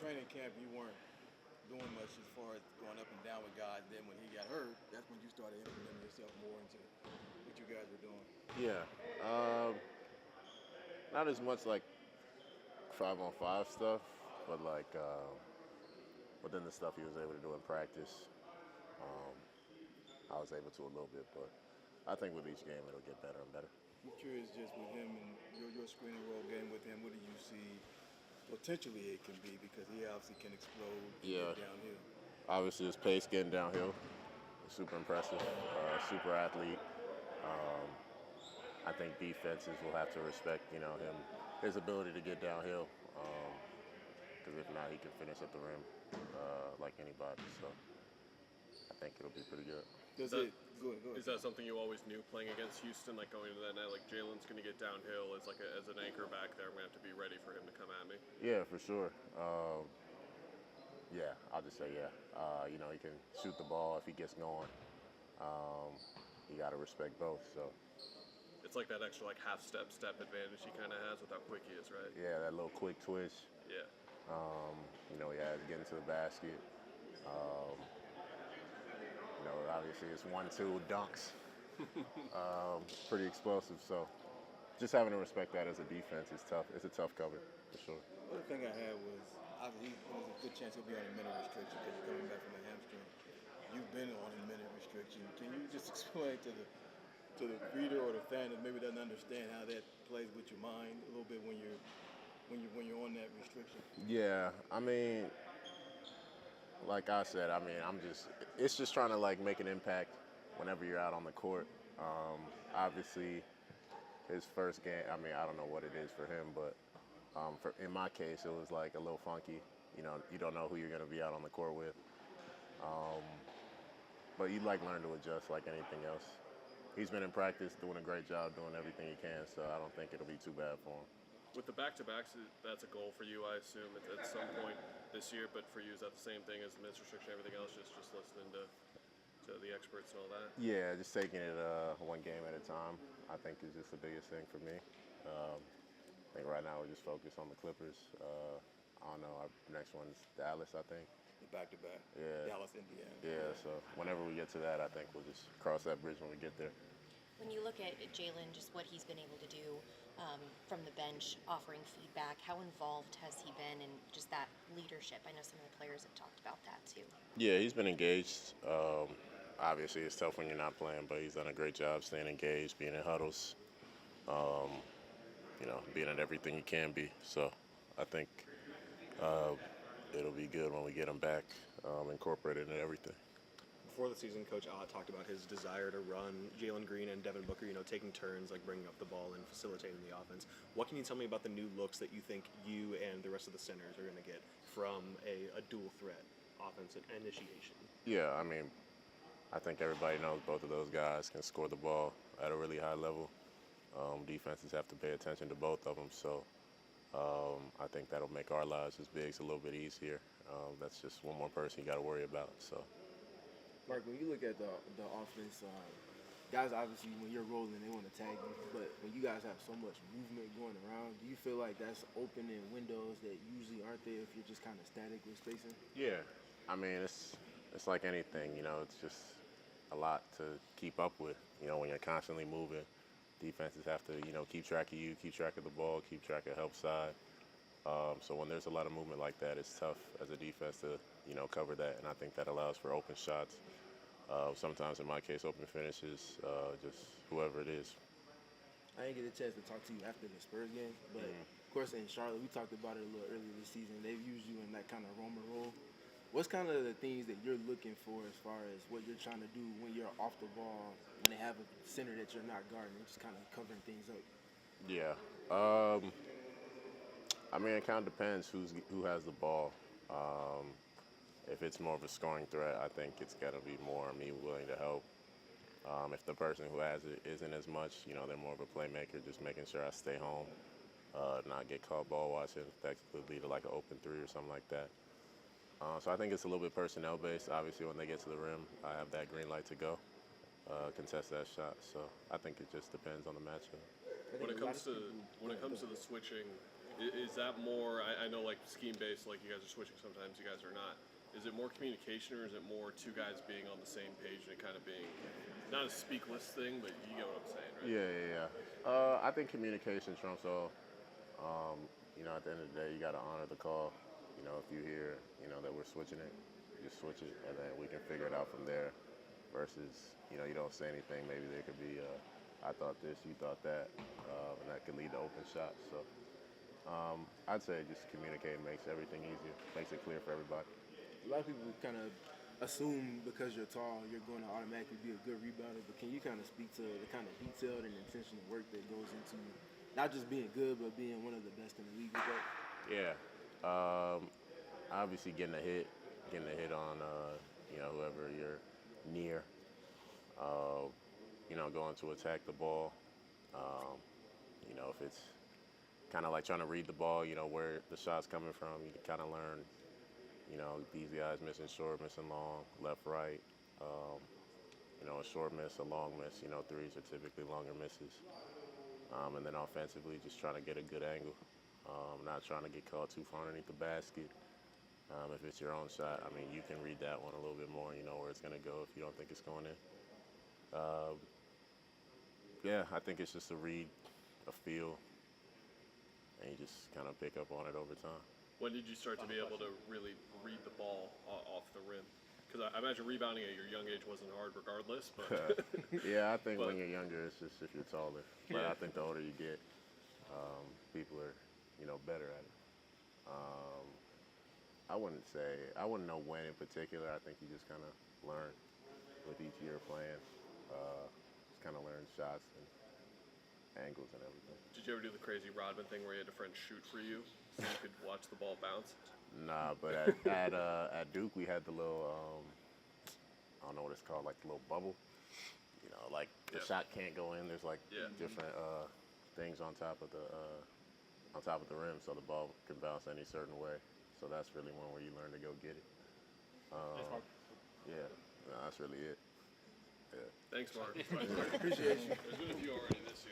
training camp, you weren't doing much as far as going up and down with guys. Then when he got hurt, that's when you started implementing yourself more into what you guys were doing. Yeah. Um, Not as much like 5-on-5 stuff, but but then the stuff he was able to do in practice, um, I was able to a little bit. But I think with each game it'll get better and better. I'm curious just with him and your screening role game with him, what do you see potentially it can be? Because he obviously can explode and get Yeah. downhill. Obviously his pace getting downhill is super impressive. Super athlete. Um, I think defenses will have to respect, him, his ability to get downhill. Because if not, he can finish at the rim like anybody. So I think it'll be pretty good. Does That it? Go ahead. Go is ahead. that something you always knew playing against Houston, like going into that night, like Jalen's going to get downhill as as an anchor back there. I'm going to have to be ready for him to come at me. Yeah, for sure. Yeah, I'll just say yeah. He can shoot the ball if he gets going. Um, you got to respect both. So It's like that extra like step advantage he kind of has with how quick he is, right? yeah, that little quick twitch. Yeah. He has getting to the basket. Obviously it's 1-2 dunks. Pretty explosive. So just having to respect that as a defense is tough. It's a tough cover for sure. The other thing I had was obviously there's a good chance he'll be on a minute restriction because he's coming back from a hamstring. You've been on a minute restriction. Can you just explain to the reader or the fan that maybe doesn't understand how that plays with your mind a little bit when you're on that restriction? Yeah, I mean, like I said, it's just trying to like make an impact whenever you're out on the court. Obviously, his first game, I don't know what it is for him, but in my case, it was like a little funky. You don't know who you're going to be out on the court with. But you like learn to adjust like anything else. He's been in practice doing a great job doing everything he can, so I don't think it'll be too bad for him. With the back-to-backs, that's a goal for you, I assume, at some point this year. But for you, is that the same thing as the minutes restriction, everything else, just listening to the experts and all that? Yeah, just taking it one game at a time, I think is just the biggest thing for me. I think right now we're just focused on the Clippers. I don't know, our next one's Dallas, I think. The back-to-back, Yeah, Dallas, Indiana. yeah. So whenever we get to that, I think we'll just cross that bridge when we get there. When you look at Jalen, just what he's been able to do from the bench, offering feedback, how involved has he been in just that leadership? I know some of the players have talked about that too. Yeah, he's been engaged. Obviously, it's tough when you're not playing, but he's done a great job staying engaged, being in huddles, being at everything he can be. So I think it'll be good when we get him back, incorporated into everything. Before the season, Coach Ott talked about his desire to run Jalen Green and Devin Booker, taking turns, like bringing up the ball and facilitating the offense. What can you tell me about the new looks that you think you and the rest of the centers are going to get from a dual threat offense initiation? Yeah, I think everybody knows both of those guys can score the ball at a really high level. Defenses have to pay attention to both of them, so I think that'll make our lives as bigs a little bit easier. That's just one more person you got to worry about. So. Mark, when you look at the offense, guys obviously when you're rolling they want to tag you, but when you guys have so much movement going around, do you feel like that's opening windows that usually aren't there if you're just kind of static with spacing? Yeah, it's like anything, it's just a lot to keep up with. When you're constantly moving, defenses have to, keep track of you, keep track of the ball, keep track of help side. So when there's a lot of movement like that, it's tough as a defense to, cover that, and I think that allows for open shots. Sometimes, in my case, open finishes, just whoever it is. I didn't get a chance to talk to you after the Spurs game, but of course in Charlotte, we talked about it a little earlier this season. They've used you in that kind of roamer role. What's kind of the things that you're looking for as far as what you're trying to do when you're off the ball, when they have a center that you're not guarding, just kind of covering things up? Yeah. It kind of depends who has the ball. If it's more of a scoring threat, I think it's got to be more me willing to help. If the person who has it isn't as much, they're more of a playmaker, just making sure I stay home, not get caught ball watching. That could lead to like an open three or something like that. So I think it's a little bit personnel based. Obviously, when they get to the rim, I have that green light to go contest that shot. So I think it just depends on the matchup. I When think it a lot comes of to the switching, is that more? I know like scheme based, like you guys are switching sometimes, you guys are not. Is it more communication, or is it more two guys being on the same page and it kind of being not a speakless thing, but you get what I'm saying, right? Yeah. I think communication trumps all. At the end of the day, you got to honor the call. If you hear, that we're switching it, you just switch it, and then we can figure it out from there. Versus, you don't say anything. Maybe there could be, I thought this, you thought that, and that could lead to open shots. So I'd say just communicating makes everything easier, makes it clear for everybody. A lot of people kind of assume because you're tall, you're going to automatically be a good rebounder. But can you kind of speak to the kind of detailed and intentional work that goes into not just being good, but being one of the best in the league with that? Yeah. Obviously getting a hit on, whoever you're near. Going to attack the ball. If it's kind of like trying to read the ball, where the shot's coming from, you can kind of learn, these guys missing short, missing long, left, right. A short miss, a long miss. Threes are typically longer misses. And then offensively, just trying to get a good angle. Not trying to get caught too far underneath the basket. If it's your own shot, you can read that one a little bit more. You know where it's going to go if you don't think it's going in. I think it's just a read, a feel, and you just kind of pick up on it over time. When did you start to be able to really read the ball off the rim? Because I imagine rebounding at your young age wasn't hard regardless, but... Yeah, I think when you're younger, it's just if you're taller. But I think the older you get, people are, better at it. I wouldn't know when in particular. I think you just kind of learn with each year playing. Just kind of learn shots and angles and everything. Did you ever do the crazy Rodman thing where you had a friend shoot for you so you could watch the ball bounce? Nah, but at Duke we had the little I don't know what it's called, like the little bubble. Like the shot can't go in. There's like different things on top of the rim, so the ball can bounce any certain way. So that's really one where you learn to go get it. Yeah, no, that's really it. Yeah. Thanks, Mark. Appreciate you. There's been a few already this year.